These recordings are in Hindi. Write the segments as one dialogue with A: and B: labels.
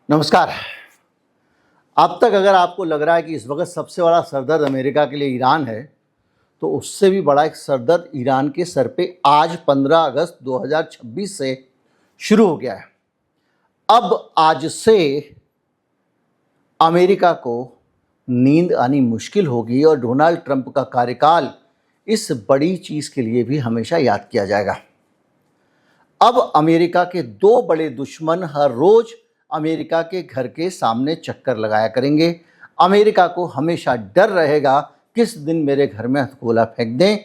A: नमस्कार। अब तक अगर आपको लग रहा है कि इस वक्त सबसे बड़ा सरदर्द अमेरिका के लिए ईरान है, तो उससे भी बड़ा एक सरदर्द ईरान के सर पे आज 15 अगस्त 2026 से शुरू हो गया है। अब आज से अमेरिका को नींद आनी मुश्किल होगी और डोनाल्ड ट्रंप का कार्यकाल इस बड़ी चीज़ के लिए भी हमेशा याद किया जाएगा। अब अमेरिका के दो बड़े दुश्मन हर रोज अमेरिका के घर के सामने चक्कर लगाया करेंगे। अमेरिका को हमेशा डर रहेगा किस दिन मेरे घर में हथगोला फेंक दें।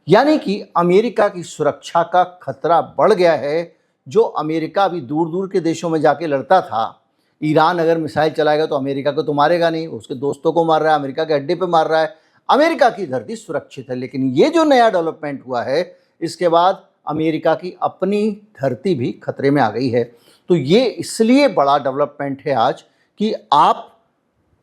A: यानी कि अमेरिका की सुरक्षा का खतरा बढ़ गया है। जो अमेरिका अभी दूर दूर के देशों में जाके लड़ता था, ईरान अगर मिसाइल चलाएगा तो अमेरिका को तो मारेगा नहीं, उसके दोस्तों को मार रहा है, अमेरिका के अड्डे पे मार रहा है। अमेरिका की धरती सुरक्षित है। लेकिन ये जो नया डेवलपमेंट हुआ है, इसके बाद अमेरिका की अपनी धरती भी खतरे में आ गई है। तो ये इसलिए बड़ा डेवलपमेंट है आज कि आप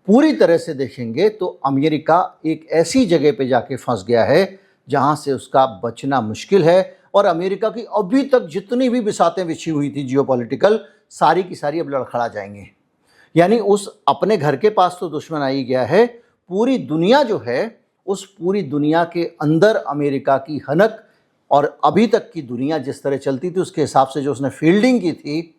A: पूरी तरह से देखेंगे तो अमेरिका एक ऐसी जगह पे जाके फंस गया है जहां से उसका बचना मुश्किल है। और अमेरिका की अभी तक जितनी भी बिसातें बिछी हुई थी जियोपॉलिटिकल, सारी की सारी अब लड़खड़ा जाएंगे। यानी उस अपने घर के पास तो दुश्मन आ ही गया है, पूरी दुनिया जो है उस पूरी दुनिया के अंदर अमेरिका की हनक और अभी तक की दुनिया जिस तरह चलती थी उसके हिसाब से जो उसने फील्डिंग की थी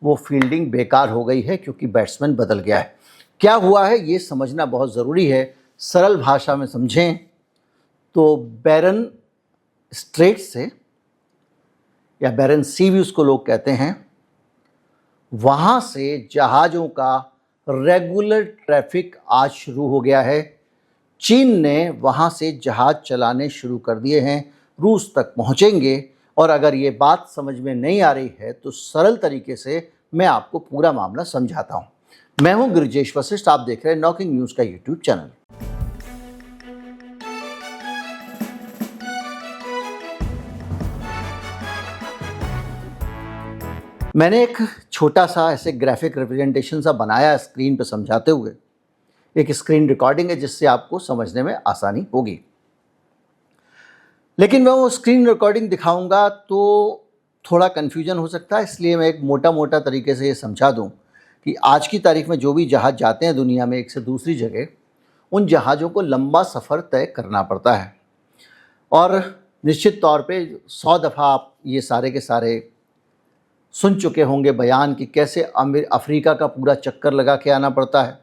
A: वो फील्डिंग बेकार हो गई है, क्योंकि बैट्समैन बदल गया है। क्या हुआ है ये समझना बहुत ज़रूरी है। सरल भाषा में समझें तो बैरन स्ट्रेट से या बैरन सी भी उसको लोग कहते हैं, वहाँ से जहाज़ों का रेगुलर ट्रैफिक आज शुरू हो गया है। चीन ने वहाँ से जहाज़ चलाने शुरू कर दिए हैं, रूस तक पहुँचेंगे। और अगर ये बात समझ में नहीं आ रही है तो सरल तरीके से मैं आपको पूरा मामला समझाता हूँ। मैं हूँ गिरिजेश वशिष्ठ, आप देख रहे हैं नॉकिंग न्यूज़ का यूट्यूब चैनल। मैंने एक छोटा सा ऐसे ग्राफिक रिप्रेजेंटेशन सा बनाया स्क्रीन पर समझाते हुए। एक स्क्रीन रिकॉर्डिंग है जिससे आपको समझने में आसानी होगी। लेकिन मैं वो स्क्रीन रिकॉर्डिंग दिखाऊंगा तो थोड़ा कन्फ्यूजन हो सकता है, इसलिए मैं एक मोटा मोटा तरीके से ये समझा दूं कि आज की तारीख में जो भी जहाज़ जाते हैं दुनिया में एक से दूसरी जगह, उन जहाज़ों को लंबा सफ़र तय करना पड़ता है। और निश्चित तौर पे 100 दफ़ा आप ये सारे के सारे सुन चुके होंगे बयान कि कैसे अफ्रीका का पूरा चक्कर लगा के आना पड़ता है।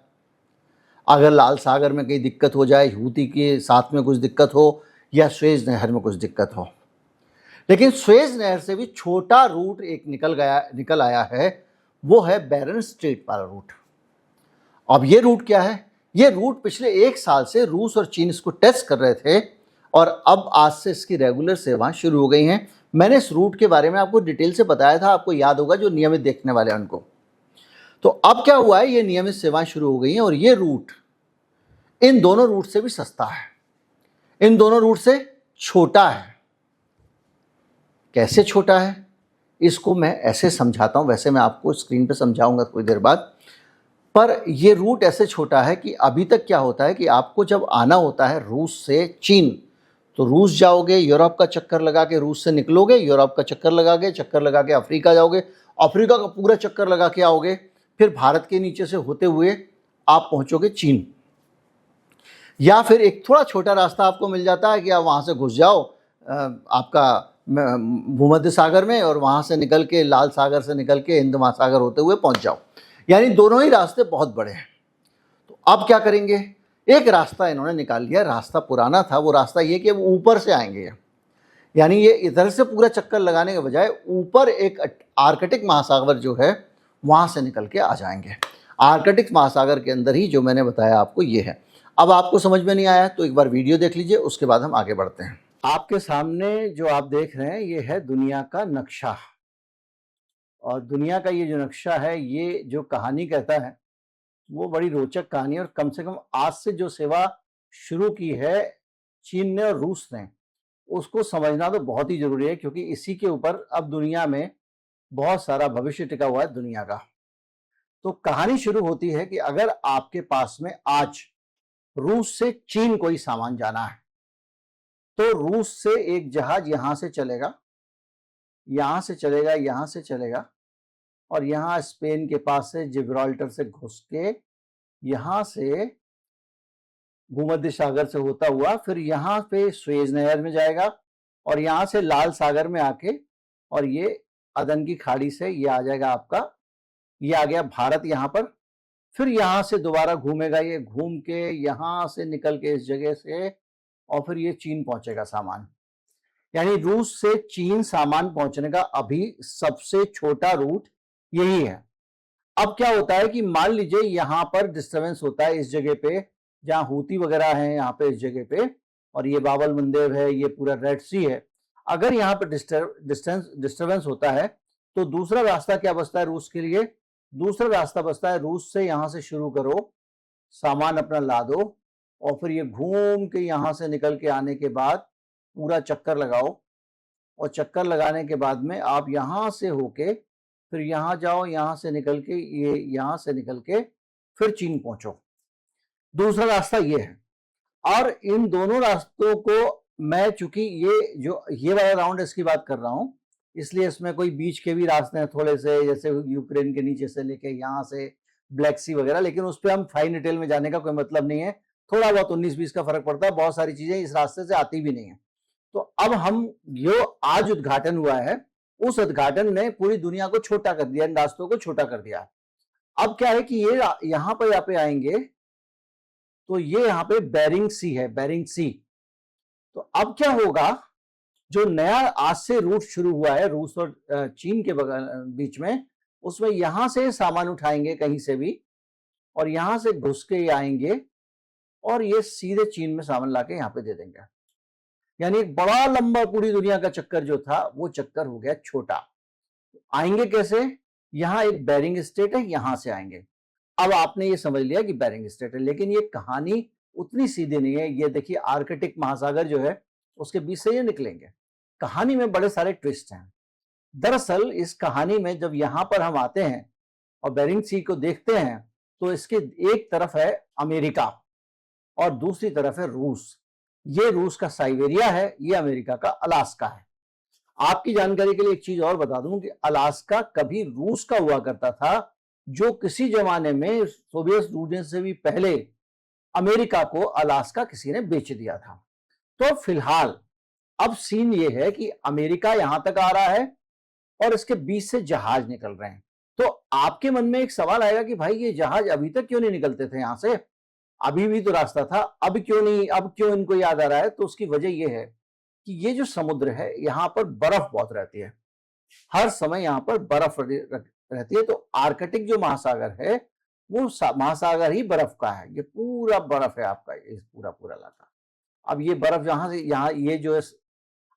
A: अगर लाल सागर में कहीं दिक्कत हो जाए, हूती के साथ में कुछ दिक्कत हो या स्वेज नहर में कुछ दिक्कत हो। लेकिन स्वेज नहर से भी छोटा रूट एक निकल आया है, वो है बैरन स्ट्रेट वाला रूट। अब ये रूट क्या है? ये रूट पिछले 1 साल से रूस और चीन इसको टेस्ट कर रहे थे और अब आज से इसकी रेगुलर सेवाएं शुरू हो गई हैं। मैंने इस रूट के बारे में आपको डिटेल से बताया था, आपको याद होगा जो नियमित देखने वाले हैं उनको। तो अब क्या हुआ है, ये नियमित सेवाएं शुरू हो गई हैं और ये रूट इन दोनों रूट से भी सस्ता है, इन दोनों रूट से छोटा है। कैसे छोटा है इसको मैं ऐसे समझाता हूँ, वैसे मैं आपको स्क्रीन पे समझाऊंगा थोड़ी देर बाद। पर ये रूट ऐसे छोटा है कि अभी तक क्या होता है कि आपको जब आना होता है रूस से चीन, तो रूस जाओगे, यूरोप का चक्कर लगा के रूस से निकलोगे, यूरोप का चक्कर लगा के अफ्रीका जाओगे, अफ्रीका का पूरा चक्कर लगा के आओगे, फिर भारत के नीचे से होते हुए आप पहुँचोगे चीन। या फिर एक थोड़ा छोटा रास्ता आपको मिल जाता है कि आप वहाँ से घुस जाओ आपका भूमध्य सागर में और वहाँ से निकल के लाल सागर से निकल के हिंद महासागर होते हुए पहुँच जाओ। यानी दोनों ही रास्ते बहुत बड़े हैं। तो अब क्या करेंगे, एक रास्ता इन्होंने निकाल लिया, रास्ता पुराना था, वो रास्ता ये कि वो ऊपर से आएंगे। यानी ये इधर से पूरा चक्कर लगाने के बजाय ऊपर एक आर्कटिक महासागर जो है वहाँ से निकल के आ जाएंगे। आर्कटिक महासागर के अंदर ही जो मैंने बताया आपको ये है। अब आपको समझ में नहीं आया तो एक बार वीडियो देख लीजिए, उसके बाद हम आगे बढ़ते हैं। आपके सामने जो आप देख रहे हैं ये है दुनिया का नक्शा। और दुनिया का ये जो नक्शा है, ये जो कहानी कहता है वो बड़ी रोचक कहानी है। और कम से कम आज से जो सेवा शुरू की है चीन ने और रूस ने, उसको समझना तो बहुत ही जरूरी है, क्योंकि इसी के ऊपर अब दुनिया में बहुत सारा भविष्य टिका हुआ है दुनिया का। तो कहानी शुरू होती है कि अगर आपके पास में आज रूस से चीन कोई सामान जाना है तो रूस से एक जहाज यहां से चलेगा, यहां से चलेगा, यहां से चलेगा और यहाँ स्पेन के पास से जिब्राल्टर से घुस के यहाँ से भूमध्य सागर से होता हुआ फिर यहाँ पे सुएज नहर में जाएगा और यहाँ से लाल सागर में आके और ये अदन की खाड़ी से ये आ जाएगा आपका, ये आ गया भारत यहाँ पर। फिर यहाँ से दोबारा घूमेगा, ये घूम के यहाँ से निकल के इस जगह से और फिर ये चीन पहुंचेगा सामान। यानी रूस से चीन सामान पहुंचने का अभी सबसे छोटा रूट यही है। अब क्या होता है कि मान लीजिए यहां पर डिस्टरबेंस होता है इस जगह पे जहां हूती वगैरह है, यहाँ पे इस जगह पे, और ये बाबल मंदिर है, ये पूरा रेड सी है। अगर यहाँ पे डिस्टरबेंस होता है तो दूसरा रास्ता क्या बचता है रूस के लिए? दूसरा रास्ता बचता है रूस से यहां से शुरू करो, सामान अपना ला दो और फिर ये घूम के यहां से निकल के आने के बाद पूरा चक्कर लगाओ और चक्कर लगाने के बाद में आप यहां से होके फिर यहां जाओ, यहां से निकल के ये यहां से निकल के फिर चीन पहुंचो। दूसरा रास्ता ये है। और इन दोनों रास्तों को मैं चूंकि ये वाला राउंड इसकी बात कर रहा हूं, इसलिए इसमें कोई बीच के भी रास्ते हैं थोड़े से, जैसे यूक्रेन के नीचे से लेके यहाँ से ब्लैक सी वगैरह, लेकिन उस पर हम फाइन डिटेल में जाने का कोई मतलब नहीं है। थोड़ा बहुत 19-20 का फर्क पड़ता है, बहुत सारी चीजें इस रास्ते से आती भी नहीं है। तो अब हम जो आज उद्घाटन हुआ है उस उद्घाटन ने पूरी दुनिया को छोटा कर दिया, इन रास्तों को छोटा कर दिया। अब क्या है कि ये यहाँ पे आएंगे तो ये यहाँ पे बेरिंग सी है, बेरिंग सी। तो अब क्या होगा, जो नया आज से रूट शुरू हुआ है रूस और चीन के बीच में, उसमें यहां से सामान उठाएंगे कहीं से भी और यहां से घुस के आएंगे और ये सीधे चीन में सामान लाके यहाँ पे दे देंगे। यानी एक बड़ा लंबा पूरी दुनिया का चक्कर जो था वो चक्कर हो गया छोटा। आएंगे कैसे? यहां एक बेरिंग स्टेट है, यहां से आएंगे। अब आपने ये समझ लिया कि बेरिंग स्टेट है, लेकिन ये कहानी उतनी सीधी नहीं है। ये देखिए आर्कटिक महासागर जो है उसके बीच से ये निकलेंगे। कहानी में बड़े सारे ट्विस्ट हैं। दरअसल इस कहानी में जब यहां पर हम आते हैं और बेरिंग सी को देखते हैं तो इसके एक तरफ है अमेरिका और दूसरी तरफ है रूस। ये रूस का साइबेरिया है, ये अमेरिका का अलास्का है। आपकी जानकारी के लिए एक चीज और बता दूं कि अलास्का कभी रूस का हुआ करता था, जो किसी जमाने में सोवियत यूनियन से भी पहले अमेरिका को अलास्का किसी ने बेच दिया था। तो फिलहाल अब सीन ये है कि अमेरिका यहां तक आ रहा है और इसके बीच से जहाज निकल रहे हैं। तो आपके मन में एक सवाल आएगा कि भाई ये जहाज अभी तक क्यों नहीं निकलते थे यहां से? अभी भी तो रास्ता था, अब क्यों नहीं, अब क्यों इनको याद आ रहा है? तो उसकी वजह यह है कि ये जो समुद्र है यहाँ पर बर्फ बहुत रहती है, हर समय यहाँ पर बर्फ रहती है। तो आर्कटिक जो महासागर है वो महासागर ही बर्फ का है, ये पूरा बर्फ है आपका, ये पूरा पूरा इलाका। अब ये बर्फ जहां से यहाँ ये जो है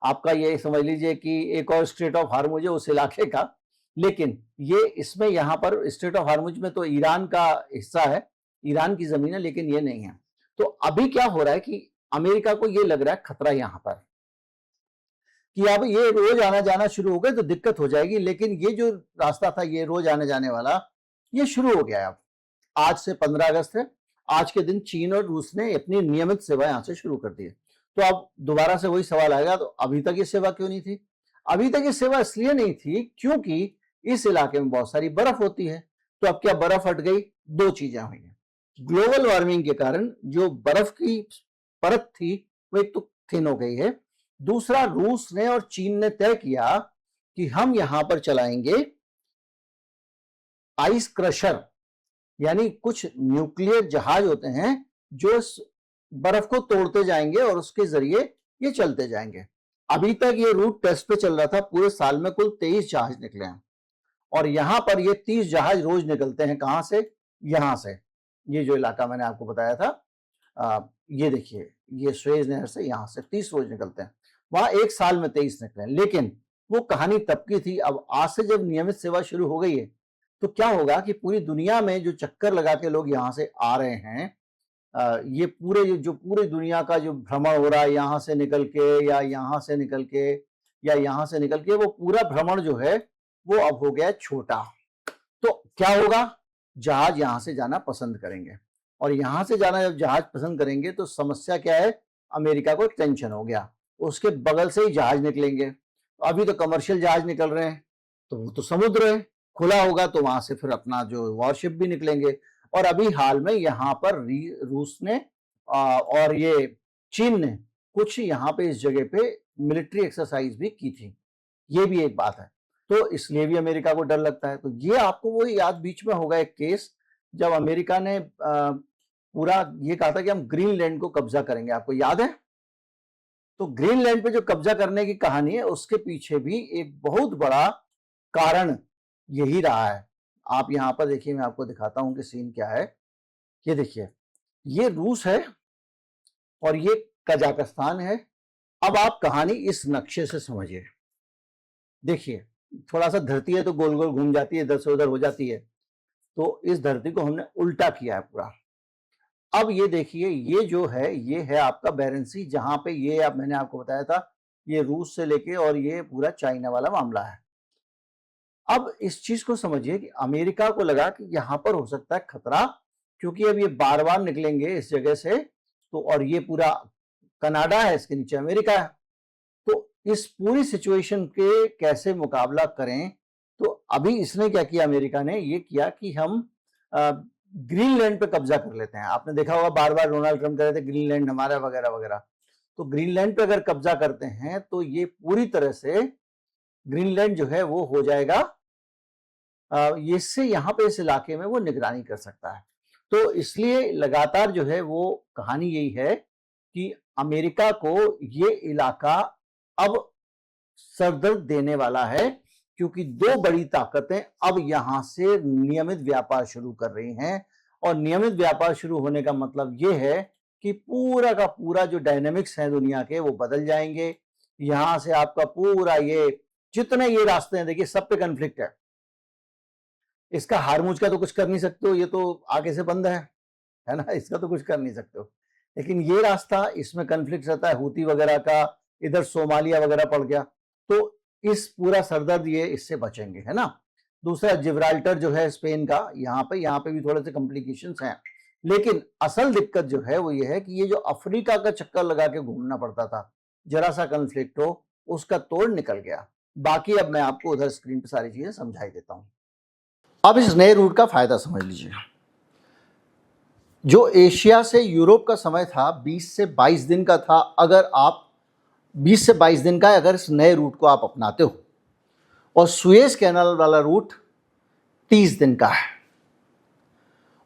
A: आपका, ये समझ लीजिए कि एक और स्ट्रेट ऑफ हार्मुज है उस इलाके का, लेकिन ये इसमें यहाँ पर स्ट्रेट ऑफ हार्मुज में तो ईरान का हिस्सा है, ईरान की जमीन है, लेकिन ये नहीं है। तो अभी क्या हो रहा है कि अमेरिका को ये लग रहा है खतरा यहाँ पर कि अब ये रोज आना जाना शुरू हो गए तो दिक्कत हो जाएगी। लेकिन ये जो रास्ता था ये रोज आने जाने वाला, ये शुरू हो गया है। अब आज से 15 अगस्त है, आज के दिन चीन और रूस ने अपनी नियमित सेवा यहां से शुरू कर दी है। तो अब दोबारा से वही सवाल आएगा, तो अभी तक ये सेवा क्यों नहीं थी? अभी तक ये सेवा इसलिए नहीं थी क्योंकि इस इलाके में बहुत सारी बर्फ होती है। तो अब क्या बर्फ हट गई? दो चीजें हुई हैं। ग्लोबल वार्मिंग के कारण जो बर्फ की परत थी वो एक तो थिन हो गई है, दूसरा रूस ने और चीन ने तय किया कि हम यहां पर चलाएंगे आइस क्रशर, यानी कुछ न्यूक्लियर जहाज होते हैं जो बर्फ को तोड़ते जाएंगे और उसके जरिए ये चलते जाएंगे। अभी तक ये रूट टेस्ट पे चल रहा था, पूरे साल में कुल 23 जहाज निकले हैं और यहां पर ये 30 जहाज रोज निकलते हैं। कहां से? यहां से, ये जो इलाका मैंने आपको बताया था, ये देखिए ये सुएज नहर से यहां से 30 रोज निकलते हैं। वहां एक साल में 23 निकले, लेकिन वो कहानी तब की थी। अब आज से जब नियमित सेवा शुरू हो गई है तो क्या होगा कि पूरी दुनिया में जो चक्कर लगा के लोग यहां से आ रहे हैं, ये पूरी दुनिया का जो भ्रमण हो रहा है यहां से निकल के या यहां से निकल के या यहां से निकल के, वो पूरा भ्रमण जो है वो अब हो गया छोटा। तो क्या होगा? जहाज यहां से जाना पसंद करेंगे और यहां से जाना जब जहाज पसंद करेंगे तो समस्या क्या है? अमेरिका को टेंशन हो गया, उसके बगल से ही जहाज निकलेंगे। अभी तो कमर्शियल जहाज निकल रहे हैं तो वो तो समुद्र है, खुला होगा तो वहां से फिर अपना जो वॉरशिप भी निकलेंगे। और अभी हाल में यहाँ पर रूस ने और ये चीन ने कुछ यहाँ पे इस जगह पे मिलिट्री एक्सरसाइज भी की थी, ये भी एक बात है। तो इसलिए भी अमेरिका को डर लगता है। तो ये आपको वो याद बीच में होगा एक केस, जब अमेरिका ने पूरा ये कहा था कि हम ग्रीनलैंड को कब्जा करेंगे, आपको याद है? तो ग्रीनलैंड पे जो कब्जा करने की कहानी है उसके पीछे भी एक बहुत बड़ा कारण यही रहा है। आप यहाँ पर देखिए, मैं आपको दिखाता हूं कि सीन क्या है। ये देखिए, ये रूस है और ये कजाकिस्तान है। अब आप कहानी इस नक्शे से समझिए। देखिए, थोड़ा सा धरती है तो गोल गोल घूम जाती है, इधर से उधर हो जाती है। तो इस धरती को हमने उल्टा किया है पूरा। अब ये देखिए, ये जो है ये है आपका बैरेंस सी, जहां पे ये अब मैंने आपको बताया था ये रूस से लेके और ये पूरा चाइना वाला मामला है। अब इस चीज को समझिए कि अमेरिका को लगा कि यहां पर हो सकता है खतरा, क्योंकि अब ये बार बार निकलेंगे इस जगह से। तो और ये पूरा कनाडा है, इसके नीचे अमेरिका है। तो इस पूरी सिचुएशन के कैसे मुकाबला करें, तो अभी इसने क्या किया, अमेरिका ने ये किया कि हम ग्रीनलैंड पे कब्जा कर लेते हैं। आपने देखा होगा बार बार डोनाल्ड ट्रम्प कह रहे थे ग्रीनलैंड हमारा वगैरह वगैरह। तो ग्रीनलैंड पे अगर कब्जा करते हैं तो ये पूरी तरह से ग्रीनलैंड जो है वो हो जाएगा, इससे यहाँ पे इस इलाके में वो निगरानी कर सकता है। तो इसलिए लगातार जो है वो कहानी यही है कि अमेरिका को ये इलाका अब सरदर्द देने वाला है, क्योंकि दो बड़ी ताकतें अब यहां से नियमित व्यापार शुरू कर रही हैं। और नियमित व्यापार शुरू होने का मतलब ये है कि पूरा का पूरा जो डायनेमिक्स है दुनिया के वो बदल जाएंगे। यहां से आपका पूरा ये जितने ये रास्ते हैं, देखिए सब पे कन्फ्लिक्ट है। इसका हारमुज का तो कुछ कर नहीं सकते हो, ये तो आगे से बंद है ना, इसका तो कुछ कर नहीं सकते हो। लेकिन ये रास्ता, इसमें कन्फ्लिक्ट रहता है हूती वगैरह का, इधर सोमालिया वगैरह पड़ गया। तो इस पूरा सरदर्द ये इससे बचेंगे, है ना। दूसरा जिब्राल्टर जो है स्पेन का, यहाँ पे भी थोड़े से कॉम्प्लिकेशंस हैं। लेकिन असल दिक्कत जो है वो ये है कि ये जो अफ्रीका का चक्कर लगा के घूमना पड़ता था, जरा सा कन्फ्लिक्ट हो उसका तोड़ निकल गया। बाकी अब मैं आपको उधर स्क्रीन पे सारी चीजें समझाई देता हूं। अब इस नए रूट का फायदा समझ लीजिए। जो एशिया से यूरोप का समय था 20 से 22 दिन का था, अगर आप 20 से 22 दिन का है अगर इस नए रूट को आप अपनाते हो, और सुएज कैनाल वाला रूट 30 दिन का है।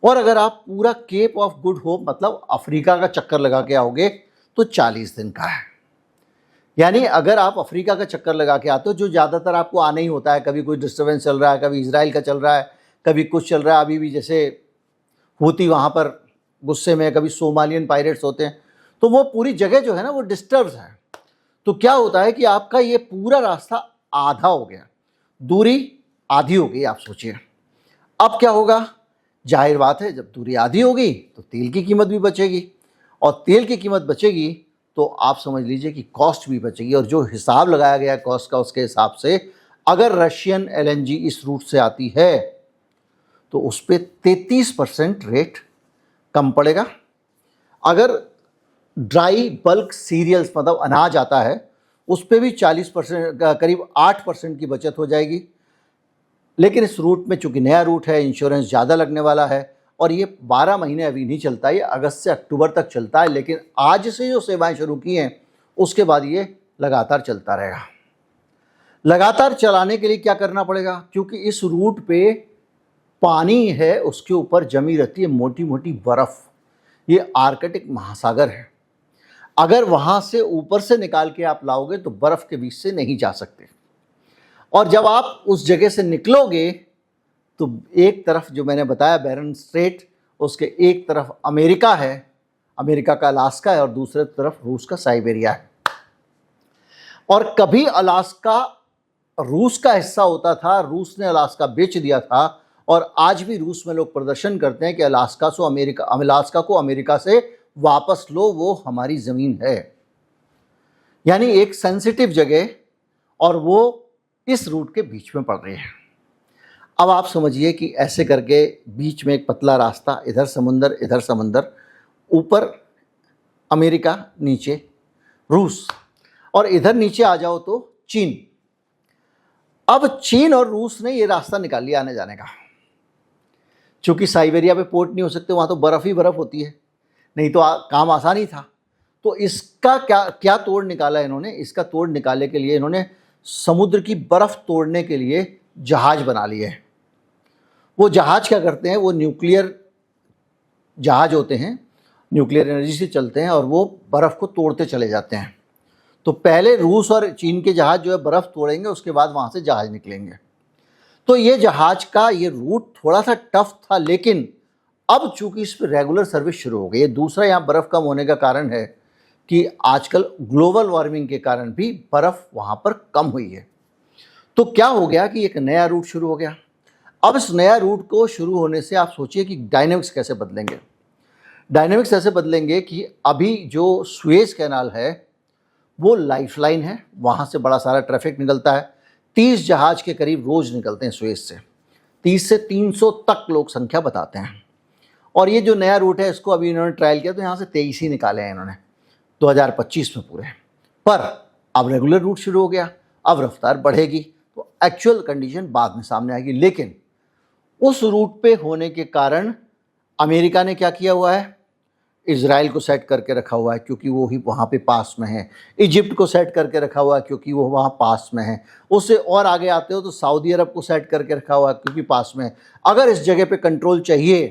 A: और अगर आप पूरा केप ऑफ गुड होप मतलब अफ्रीका का चक्कर लगा के आओगे तो 40 दिन का है। यानी अगर आप अफ्रीका का चक्कर लगा के आते हो, जो ज़्यादातर आपको आना ही होता है, कभी कोई डिस्टर्बेंस चल रहा है, कभी इजराइल का चल रहा है, कभी कुछ चल रहा है, अभी भी जैसे हूती वहाँ पर गुस्से में, कभी सोमालियन पायरेट्स होते हैं, तो वो पूरी जगह जो है ना वो डिस्टर्ब है। तो क्या होता है कि आपका ये पूरा रास्ता आधा हो गया, दूरी आधी हो गई। आप सोचिए अब क्या होगा। जाहिर बात है, जब दूरी आधी होगी तो तेल की कीमत भी बचेगी, और तेल की कीमत बचेगी तो आप समझ लीजिए कि कॉस्ट भी बचेगी। और जो हिसाब लगाया गया कॉस्ट का, उसके हिसाब से अगर रशियन एलएनजी इस रूट से आती है तो उस पर 33% रेट कम पड़ेगा। अगर ड्राई बल्क सीरियल्स मतलब अनाज आता है उस पर भी 40%, करीब 8% की बचत हो जाएगी। लेकिन इस रूट में चूंकि नया रूट है, इंश्योरेंस ज़्यादा लगने वाला है, और ये 12 महीने अभी नहीं चलता, ये अगस्त से अक्टूबर तक चलता है। लेकिन आज से जो सेवाएं शुरू की हैं उसके बाद ये लगातार चलता रहेगा। लगातार चलाने के लिए क्या करना पड़ेगा, क्योंकि इस रूट पे पानी है, उसके ऊपर जमी रहती है मोटी मोटी बर्फ़। ये आर्कटिक महासागर है, अगर वहाँ से ऊपर से निकाल के आप लाओगे तो बर्फ़ के बीच से नहीं जा सकते। और जब आप उस जगह से निकलोगे तो एक तरफ जो मैंने बताया बैरन स्ट्रेट, उसके एक तरफ अमेरिका है, अमेरिका का अलास्का है, और दूसरे तरफ रूस का साइबेरिया है। और कभी अलास्का रूस का हिस्सा होता था, रूस ने अलास्का बेच दिया था, और आज भी रूस में लोग प्रदर्शन करते हैं कि अलास्का को अमेरिका से वापस लो, वो हमारी ज़मीन है। यानी एक सेंसिटिव जगह, और वो इस रूट के बीच में पड़ रही है। अब आप समझिए कि ऐसे करके बीच में एक पतला रास्ता, इधर समुंदर इधर समुंदर, ऊपर अमेरिका, नीचे रूस, और इधर नीचे आ जाओ तो चीन। अब चीन और रूस ने ये रास्ता निकाल लिया आने जाने का। चूंकि साइबेरिया पे पोर्ट नहीं हो सकते, वहाँ तो बर्फ़ ही बर्फ़ होती है, नहीं तो काम आसान ही था। तो इसका क्या क्या तोड़ निकाला इन्होंने? इसका तोड़ निकालने के लिए इन्होंने समुद्र की बर्फ़ तोड़ने के लिए जहाज़ बना लिए हैं। वो जहाज़ क्या करते हैं? वो न्यूक्लियर जहाज़ होते हैं, न्यूक्लियर एनर्जी से चलते हैं और वो बर्फ़ को तोड़ते चले जाते हैं। तो पहले रूस और चीन के जहाज़ जो है बर्फ़ तोड़ेंगे, उसके बाद वहाँ से जहाज़ निकलेंगे। तो ये जहाज़ का ये रूट थोड़ा सा टफ था, लेकिन अब चूंकि इस पर रेगुलर सर्विस शुरू हो गई है। दूसरा यहाँ बर्फ़ कम होने का कारण है कि आजकल ग्लोबल वार्मिंग के कारण भी बर्फ़ वहाँ पर कम हुई है। तो क्या हो गया कि एक नया रूट शुरू हो गया। अब इस नया रूट को शुरू होने से आप सोचिए कि डायनेमिक्स कैसे बदलेंगे। डायनेमिक्स ऐसे बदलेंगे कि अभी जो सुएज़ कैनाल है वो लाइफलाइन है, वहाँ से बड़ा सारा ट्रैफिक निकलता है। 30 जहाज़ के करीब रोज़ निकलते हैं सुएज़ से, 30 से 300 तक लोग संख्या बताते हैं। और ये जो नया रूट है इसको अभी इन्होंने ट्रायल किया तो यहाँ से 23 ही निकाले हैं इन्होंने 2025 में पूरे। पर अब रेगुलर रूट शुरू हो गया, अब रफ्तार बढ़ेगी तो एक्चुअल कंडीशन बाद में सामने आएगी। लेकिन उस रूट पे होने के कारण अमेरिका ने क्या किया हुआ है? इज़राइल को सेट करके रखा हुआ है क्योंकि वो ही वहाँ पे पास में है। इजिप्ट को सेट करके रखा हुआ है क्योंकि वो वहाँ पास में है। उससे और आगे आते हो तो सऊदी अरब को सेट करके रखा हुआ है क्योंकि पास में है। अगर इस जगह पे कंट्रोल चाहिए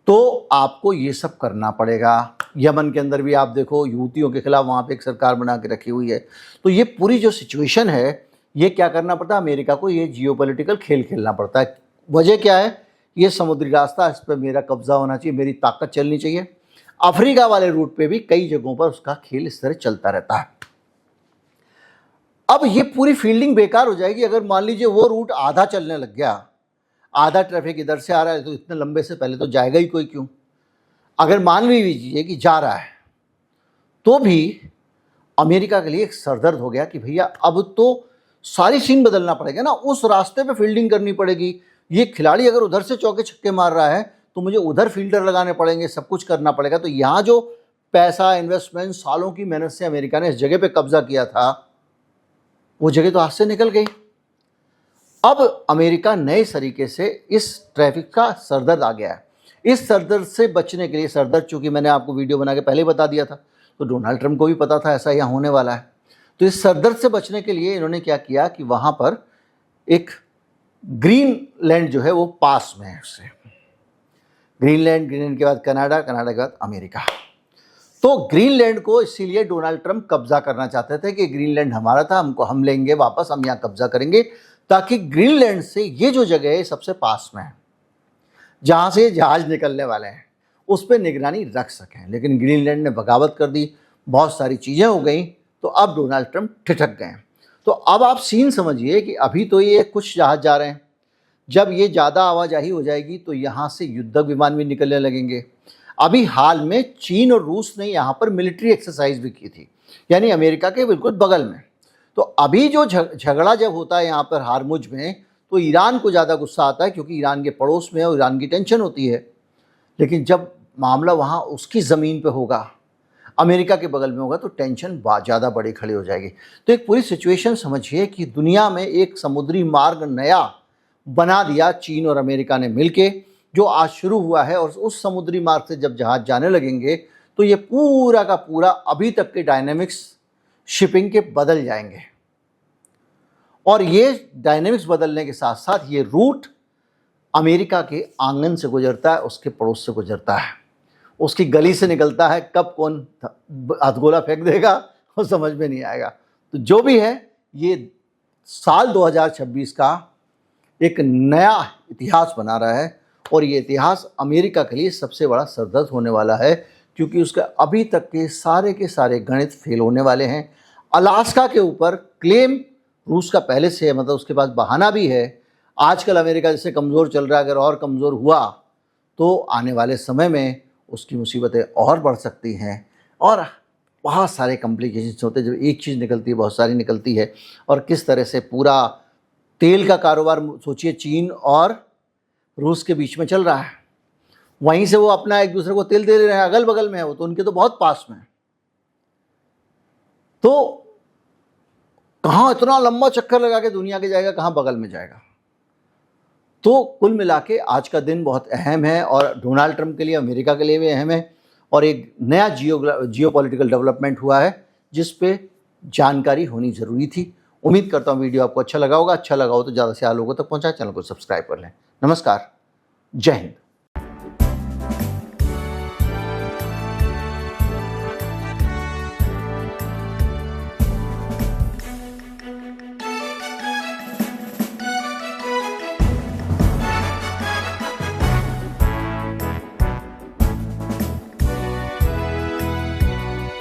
A: तो आपको ये सब करना पड़ेगा। यमन के अंदर भी आप देखो, यूतियों के खिलाफ वहाँ पे एक सरकार बना के रखी हुई है। तो ये पूरी जो सिचुएशन है, ये क्या करना पड़ता है अमेरिका को? ये जियोपॉलिटिकल खेल खेलना पड़ता है। वजह क्या है? ये समुद्री रास्ता, इस पर मेरा कब्जा होना चाहिए, मेरी ताकत चलनी चाहिए। अफ्रीका वाले रूट पे भी कई जगहों पर उसका खेल इस तरह चलता रहता है। अब ये पूरी फील्डिंग बेकार हो जाएगी अगर मान लीजिए वो रूट आधा चलने लग गया, आधा ट्रैफिक इधर से आ रहा है, तो इतने लंबे से पहले तो जाएगा ही कोई क्यों? अगर मान भी लीजिए कि जा रहा है तो भी अमेरिका के लिए एक सरदर्द हो गया कि भैया अब तो सारी सीन बदलना पड़ेगा ना, उस रास्ते पे फील्डिंग करनी पड़ेगी। ये खिलाड़ी अगर उधर से चौके छक्के मार रहा है तो मुझे उधर फील्डर लगाने पड़ेंगे, सब कुछ करना पड़ेगा। तो यहाँ जो पैसा, इन्वेस्टमेंट, सालों की मेहनत से अमेरिका ने इस जगह पे कब्जा किया था, वो जगह तो हाथ से निकल गई। अब अमेरिका नए तरीके से इस ट्रैफिक का सरदर्द आ गया है। इस सरदर्द से बचने के लिए, सरदर्द चूंकि मैंने आपको वीडियो बना के पहले ही बता दिया था, तो डोनाल्ड ट्रंप को भी पता था ऐसा यहाँ होने वाला है। तो इस सरदर्द से बचने के लिए इन्होंने क्या किया कि वहाँ पर एक ग्रीनलैंड जो है वो पास में है उससे। ग्रीनलैंड के बाद कनाडा, कनाडा के बाद अमेरिका। तो ग्रीनलैंड को इसीलिए डोनाल्ड ट्रंप कब्जा करना चाहते थे कि ग्रीनलैंड हमारा था, हम लेंगे वापस, हम यहाँ कब्जा करेंगे, ताकि ग्रीनलैंड से ये जो जगह है सबसे पास में है, जहाँ से जहाज निकलने वाले हैं, उस पर निगरानी रख सकें। लेकिन ग्रीनलैंड ने बगावत कर दी, बहुत सारी चीज़ें हो गई, तो अब डोनाल्ड ट्रंप ठिठक गए। तो अब आप सीन समझिए कि अभी तो ये कुछ जहाज जा रहे हैं, जब ये ज़्यादा आवाजाही हो जाएगी तो यहाँ से युद्धक विमान भी निकलने लगेंगे। अभी हाल में चीन और रूस ने यहाँ पर मिलिट्री एक्सरसाइज भी की थी, यानी अमेरिका के बिल्कुल बगल में। तो अभी जो झगड़ा जब होता है यहाँ पर हारमुज में, तो ईरान को ज़्यादा गुस्सा आता है क्योंकि ईरान के पड़ोस में है और ईरान की टेंशन होती है। लेकिन जब मामला वहाँ उसकी ज़मीन पे होगा, अमेरिका के बगल में होगा, तो टेंशन ज़्यादा बड़ी खड़ी हो जाएगी। तो एक पूरी सिचुएशन समझिए कि दुनिया में एक समुद्री मार्ग नया बना दिया चीन और अमेरिका ने मिलके, जो आज शुरू हुआ है। और उस समुद्री मार्ग से जब जहाज जाने लगेंगे तो ये पूरा का पूरा अभी तक के डायनेमिक्स शिपिंग के बदल जाएंगे। और ये डायनेमिक्स बदलने के साथ साथ ये रूट अमेरिका के आंगन से गुजरता है, उसके पड़ोस से गुजरता है, उसकी गली से निकलता है। कब कौन हथगोला फेंक देगा वो समझ में नहीं आएगा। तो जो भी है, ये साल 2026 का एक नया इतिहास बना रहा है और ये इतिहास अमेरिका के लिए सबसे बड़ा सरदर्द होने वाला है, क्योंकि उसके अभी तक के सारे गणित फेल होने वाले हैं। अलास्का के ऊपर क्लेम रूस का पहले से है, मतलब उसके पास बहाना भी है। आजकल अमेरिका जैसे कमज़ोर चल रहा है, अगर और कमज़ोर हुआ तो आने वाले समय में उसकी मुसीबतें और बढ़ सकती हैं और बहुत सारे कॉम्प्लिकेशंस होते हैं। जब एक चीज़ निकलती है, बहुत सारी निकलती है। और किस तरह से पूरा तेल का कारोबार सोचिए चीन और रूस के बीच में चल रहा है, वहीं से वो अपना एक दूसरे को तेल दे रहे हैं, अगल बगल में है वो, तो उनके तो बहुत पास में है। तो कहाँ इतना लंबा चक्कर लगा के दुनिया के जाएगा, कहाँ बगल में जाएगा। तो कुल मिला के आज का दिन बहुत अहम है और डोनाल्ड ट्रंप के लिए, अमेरिका के लिए भी अहम है और एक नया जियोपॉलिटिकल डेवलपमेंट हुआ है जिस पे जानकारी होनी ज़रूरी थी। उम्मीद करता हूँ वीडियो आपको अच्छा लगा होगा। अच्छा लगा हो तो ज़्यादा से ज़्यादा लोगों तक पहुँचाएं, चैनल को सब्सक्राइब कर लें। नमस्कार, जय हिंद।